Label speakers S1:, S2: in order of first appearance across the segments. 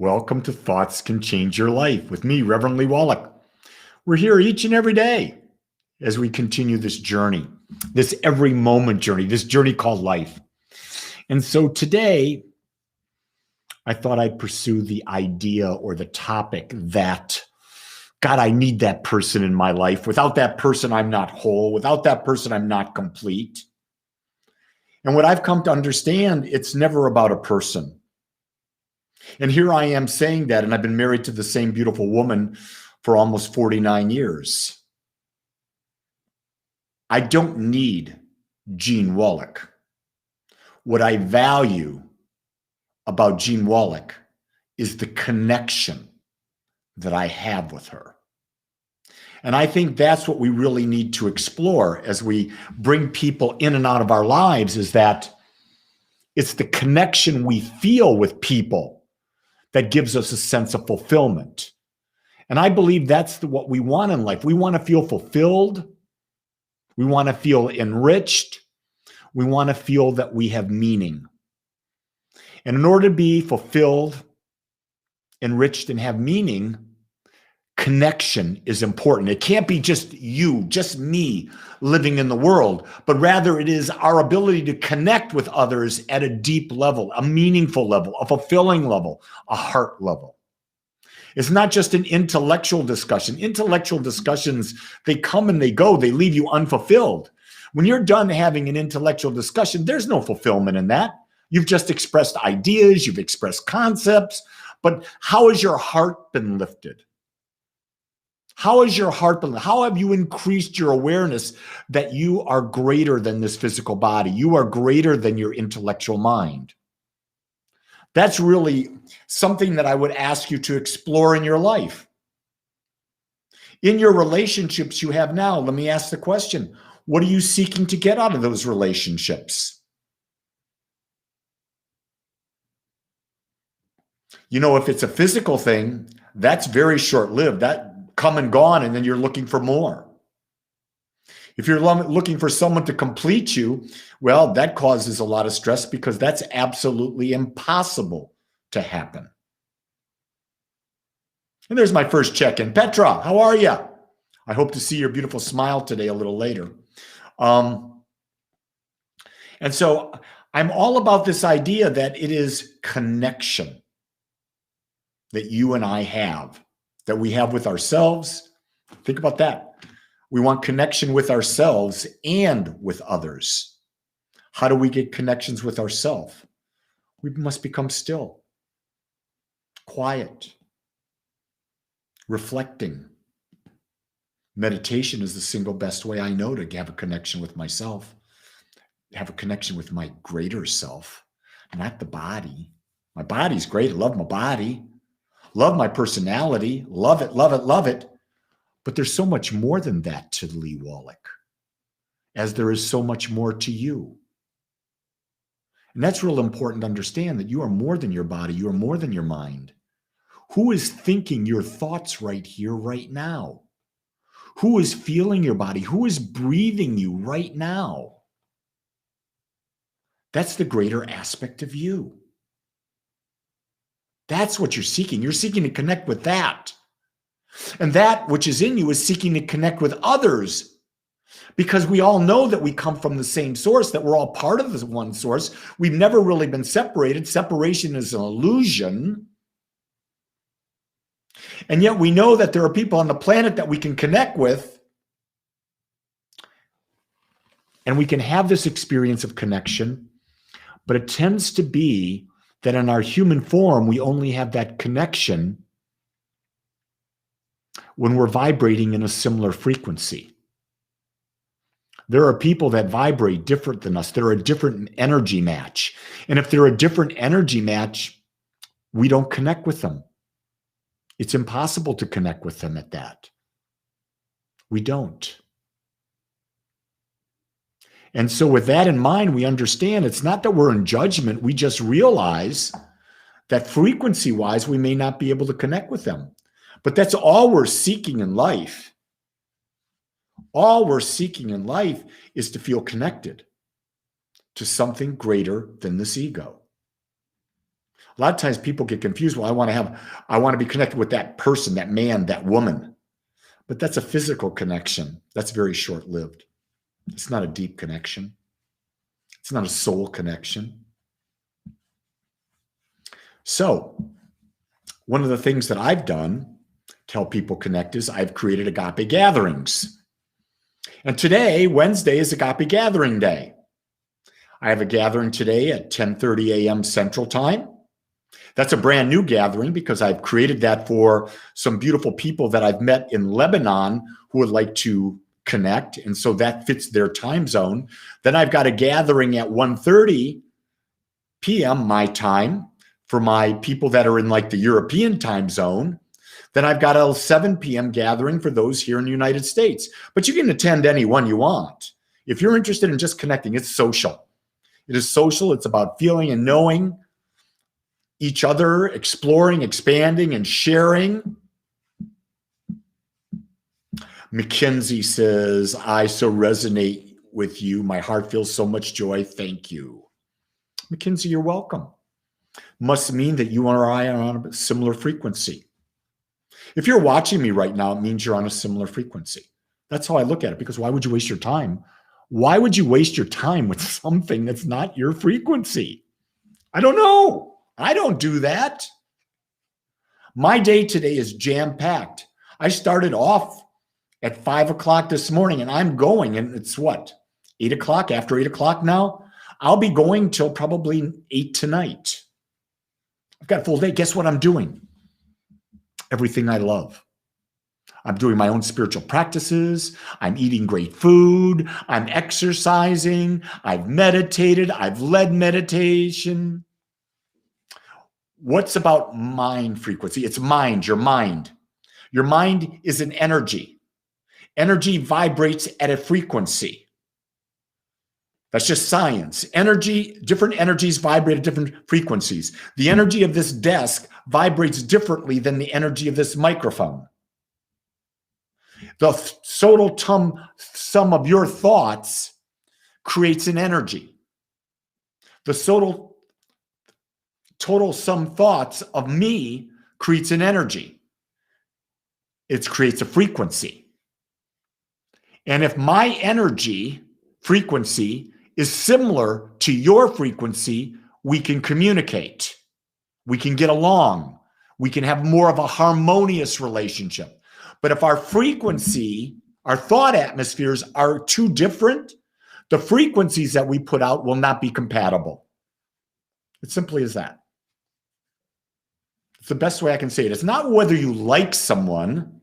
S1: Welcome to Thoughts Can Change Your Life with me, Reverend Wolak. We're here each and every day as we continue this journey, this every moment journey, this journey called life. And so today, I thought I'd pursue the idea or the topic that, God, I need that person in my life. Without that person, I'm not whole. Without that person, I'm not complete. And what I've come to understand, it's never about a person. And here I am saying that, and I've been married to the same beautiful woman for almost 49 years. I don't need Jean Wolak. What I value about Jean Wolak is the connection that I have with her. And I think that's what we really need to explore as we bring people in and out of our lives, is that it's the connection we feel with people that gives us a sense of fulfillment. And I believe that's what we want in life. We want to feel fulfilled. We want to feel enriched. We want to feel that we have meaning. And in order to be fulfilled, enriched, and have meaning, connection is important. It can't be just you, just me living in the world, but rather it is our ability to connect with others at a deep level, a meaningful level, a fulfilling level, a heart level. It's not just an intellectual discussion. Intellectual discussions, they come and they go. They leave you unfulfilled. When you're done having an intellectual discussion, there's no fulfillment in that. You've just expressed ideas, you've expressed concepts, but how has your heart been lifted? How has your heart been? How have you increased your awareness that you are greater than this physical body? You are greater than your intellectual mind. That's really something that I would ask you to explore in your life. In your relationships you have now, let me ask the question, what are you seeking to get out of those relationships? You know, if it's a physical thing, that's very short-lived. That come and gone, and then you're looking for more. If you're looking for someone to complete you, well, that causes a lot of stress because that's absolutely impossible to happen. And there's my first check-in. Petra, how are you? I hope to see your beautiful smile today a little later. And so I'm all about this idea that it is connection that you and I have, that we have with ourselves. Think about that. We want connection with ourselves and with others. How do we get connections with ourselves? We must become still, quiet, reflecting. Meditation is the single best way I know to have a connection with myself, have a connection with my greater self, not the body. My body's great. I love my body. Love my personality, love it, love it, love it. But there's so much more than that to Lee Wolak, as there is so much more to you. And that's real important to understand, that you are more than your body, you are more than your mind. Who is thinking your thoughts right here, right now? Who is feeling your body? Who is breathing you right now? That's the greater aspect of you. That's what you're seeking. You're seeking to connect with that. And that which is in you is seeking to connect with others, because we all know that we come from the same source, that we're all part of this one source. We've never really been separated. Separation is an illusion. And yet we know that there are people on the planet that we can connect with, and we can have this experience of connection, but it tends to be that in our human form, we only have that connection when we're vibrating in a similar frequency. There are people that vibrate different than us. They're a different energy match. And if they're a different energy match, we don't connect with them. It's impossible to connect with them at that. We don't. And so with that in mind, we understand it's not that we're in judgment. We just realize that frequency-wise, we may not be able to connect with them. But that's all we're seeking in life. All we're seeking in life is to feel connected to something greater than this ego. A lot of times people get confused. Well, I want to be connected with that person, that man, that woman. But that's a physical connection. That's very short-lived. It's not a deep connection. It's not a soul connection. So, one of the things that I've done to help people connect is I've created Agape gatherings. And today, Wednesday, is Agape Gathering Day. I have a gathering today at 10:30 a.m. Central Time. That's a brand new gathering because I've created that for some beautiful people that I've met in Lebanon who would like to connect. And so that fits their time zone. Then I've got a gathering at 1:30 p.m. my time for my people that are in like the European time zone. Then I've got a 7 p.m. gathering for those here in the United States. But you can attend any one you want. If you're interested in just connecting, it's social. It is social. It's about feeling and knowing each other, exploring, expanding, and sharing. Mackenzie says, I so resonate with you. My heart feels so much joy. Thank you. Mackenzie, you're welcome. Must mean that you or I are on a similar frequency. If you're watching me right now, it means you're on a similar frequency. That's how I look at it, because why would you waste your time? Why would you waste your time with something that's not your frequency? I don't know. I don't do that. My day today is jam-packed. I started off at 5 o'clock this morning, and I'm going, and it's what, 8 o'clock, after 8 o'clock now? I'll be going till probably 8 tonight. I've got a full day. Guess what I'm doing? Everything I love. I'm doing my own spiritual practices. I'm eating great food. I'm exercising. I've meditated. I've led meditation. What's about mind frequency? It's mind, your mind. Your mind is an energy. Energy vibrates at a frequency. That's just science. Energy, different energies vibrate at different frequencies. The energy of this desk vibrates differently than the energy of this microphone. The total sum of your thoughts creates an energy. The total sum thoughts of me creates an energy. It creates a frequency. And if my energy frequency is similar to your frequency, we can communicate. We can get along. We can have more of a harmonious relationship. But if our frequency, our thought atmospheres are too different, the frequencies that we put out will not be compatible. It's simply as that. It's the best way I can say it. It's not whether you like someone.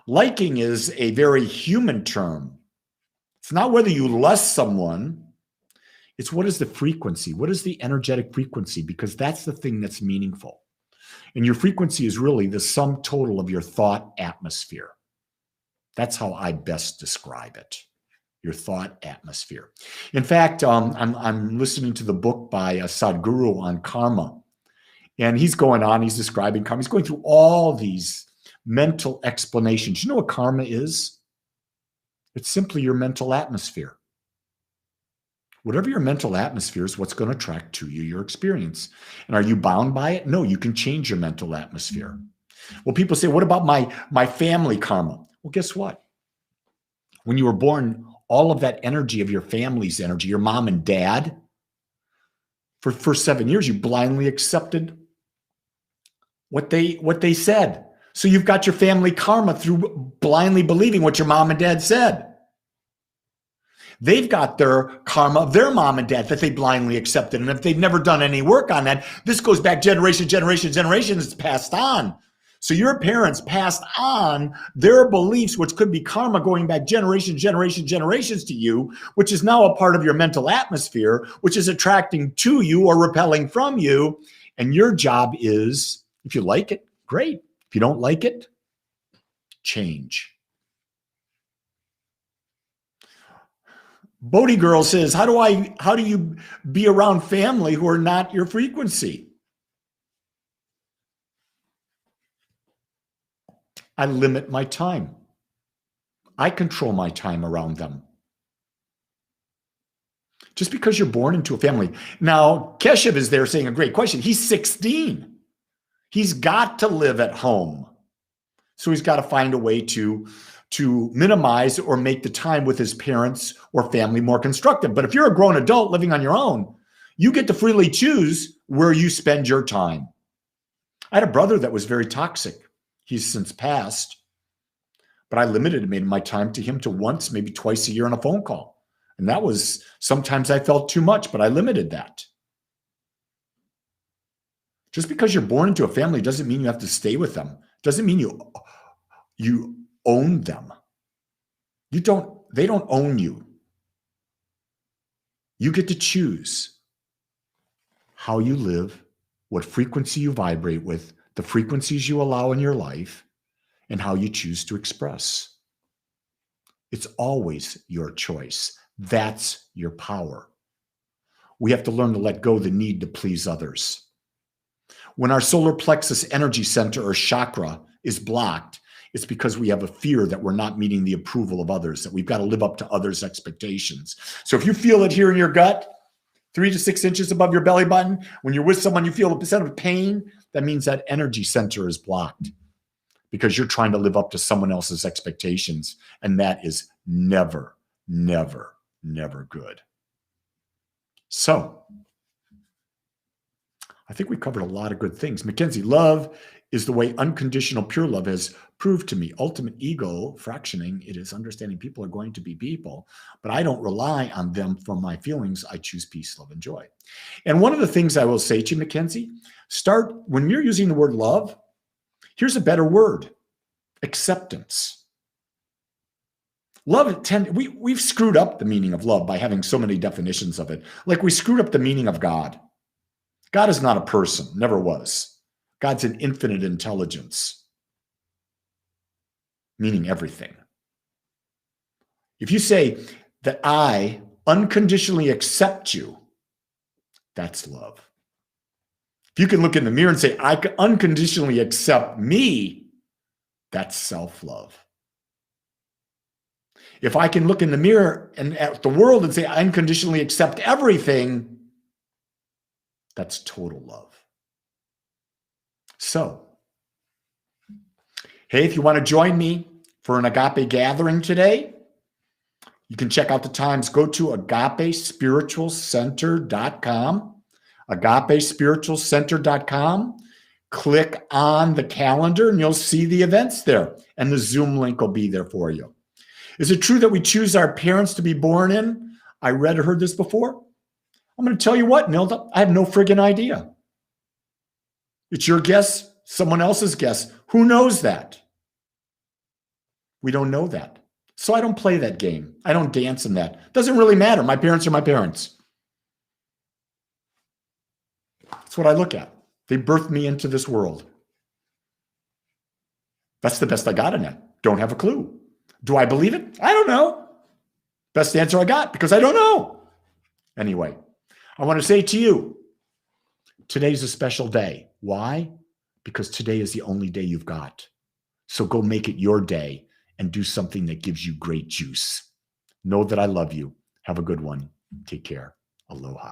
S1: Liking is a very human term. It's not whether you lust someone. It's what is the frequency? What is the energetic frequency? Because that's the thing that's meaningful. And your frequency is really the sum total of your thought atmosphere. That's how I best describe it. Your thought atmosphere. In fact, I'm listening to the book by Sadhguru on karma. And he's describing karma. He's going through all these mental explanations. You know what karma is? It's simply your mental atmosphere. Whatever your mental atmosphere is, what's going to attract to you your experience. And are you bound by it? No, you can change your mental atmosphere. Well, people say, what about my family karma? Well, guess what? When you were born, all of that energy of your family's energy, your mom and dad, for 7 years, you blindly accepted what they said. So you've got your family karma through blindly believing what your mom and dad said. They've got their karma of their mom and dad that they blindly accepted. And if they've never done any work on that, this goes back generations, it's passed on. So your parents passed on their beliefs, which could be karma going back generations to you, which is now a part of your mental atmosphere, which is attracting to you or repelling from you. And your job is, if you like it, great. If you don't like it, change. Bodhi Girl says, how do you be around family who are not your frequency? I limit my time. I control my time around them. Just because you're born into a family. Now, Keshev is there saying a great question. He's 16. He's got to live at home. So he's got to find a way to minimize or make the time with his parents or family more constructive. But if you're a grown adult living on your own, you get to freely choose where you spend your time. I had a brother that was very toxic. He's since passed, but I limited my time to him to once, maybe twice a year on a phone call. And that was, sometimes I felt too much, but I limited that. Just because you're born into a family doesn't mean you have to stay with them. Doesn't mean you own them. They don't own you. You get to choose how you live, what frequency you vibrate with, the frequencies you allow in your life, and how you choose to express. It's always your choice. That's your power. We have to learn to let go of the need to please others. When our solar plexus energy center or chakra is blocked, it's because we have a fear that we're not meeting the approval of others, that we've got to live up to others' expectations. So if you feel it here in your gut, 3 to 6 inches above your belly button, when you're with someone, you feel a percent of pain, that means that energy center is blocked because you're trying to live up to someone else's expectations. And that is never, never, never good. So I think we covered a lot of good things. Mackenzie, love is the way unconditional pure love has proved to me. Ultimate ego fractioning, it is understanding people are going to be people, but I don't rely on them for my feelings. I choose peace, love, and joy. And one of the things I will say to you, Mackenzie, start, when you're using the word love, here's a better word: acceptance. Love, we've screwed up the meaning of love by having so many definitions of it. Like we screwed up the meaning of God. God is not a person, never was. God's an infinite intelligence, meaning everything. If you say that I unconditionally accept you, that's love. If you can look in the mirror and say, I unconditionally accept me, that's self-love. If I can look in the mirror and at the world and say, I unconditionally accept everything, that's total love. So, hey, if you want to join me for an Agape gathering today, you can check out the times. Go to agapespiritualcenter.com, agapespiritualcenter.com. Click on the calendar and you'll see the events there, and the Zoom link will be there for you. Is it true that we choose our parents to be born in? I read or heard this before. I'm going to tell you what, Nilda, I have no friggin' idea. It's your guess, someone else's guess. Who knows that? We don't know that. So I don't play that game. I don't dance in that. Doesn't really matter. My parents are my parents. That's what I look at. They birthed me into this world. That's the best I got in it. Don't have a clue. Do I believe it? I don't know. Best answer I got, because I don't know. Anyway, I want to say to you, today's a special day. Why? Because today is the only day you've got. So go make it your day and do something that gives you great juice. Know that I love you. Have a good one. Take care. Aloha.